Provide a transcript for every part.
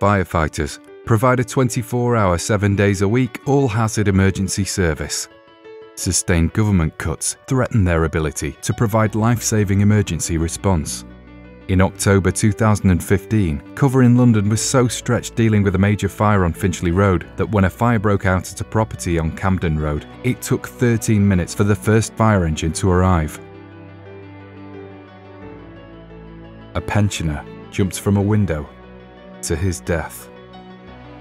Firefighters provide a 24-hour, 7 days a week, all-hazard emergency service. Sustained government cuts threaten their ability to provide life-saving emergency response. In October 2015, cover in London was so stretched dealing with a major fire on Finchley Road that when a fire broke out at a property on Camden Road, it took 13 minutes for the first fire engine to arrive. A pensioner jumped from a window to his death.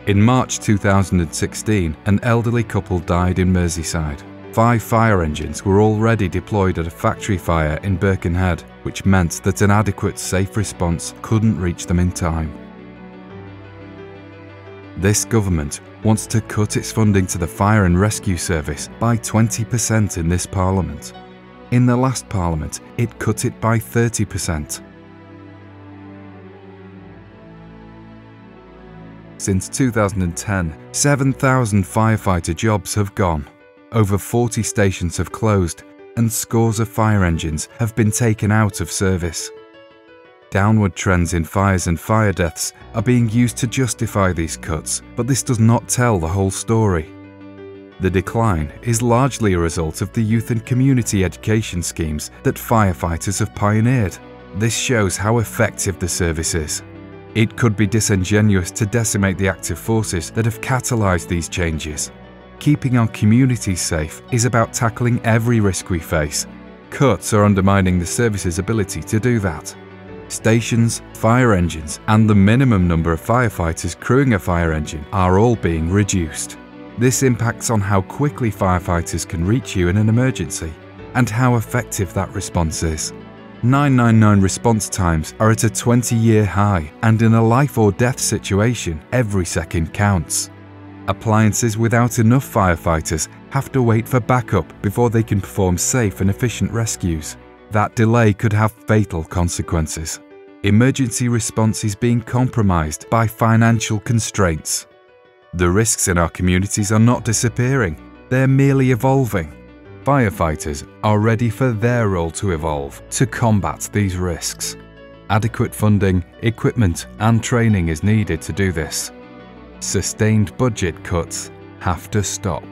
In March 2016, an elderly couple died in Merseyside. 5 fire engines were already deployed at a factory fire in Birkenhead, which meant that an adequate, safe response couldn't reach them in time. This government wants to cut its funding to the fire and rescue service by 20% in this Parliament. In the last Parliament, it cut it by 30%. Since 2010, 7,000 firefighter jobs have gone. Over 40 stations have closed, and scores of fire engines have been taken out of service. Downward trends in fires and fire deaths are being used to justify these cuts, but this does not tell the whole story. The decline is largely a result of the youth and community education schemes that firefighters have pioneered. This shows how effective the service is. It could be disingenuous to decimate the active forces that have catalysed these changes. Keeping our communities safe is about tackling every risk we face. Cuts are undermining the service's ability to do that. Stations, fire engines, and the minimum number of firefighters crewing a fire engine are all being reduced. This impacts on how quickly firefighters can reach you in an emergency and how effective that response is. 999 response times are at a 20-year high, and in a life or death situation, every second counts. Appliances without enough firefighters have to wait for backup before they can perform safe and efficient rescues. That delay could have fatal consequences. Emergency response is being compromised by financial constraints. The risks in our communities are not disappearing, they're merely evolving. Firefighters are ready for their role to evolve to combat these risks. Adequate funding, equipment, and training is needed to do this. Sustained budget cuts have to stop.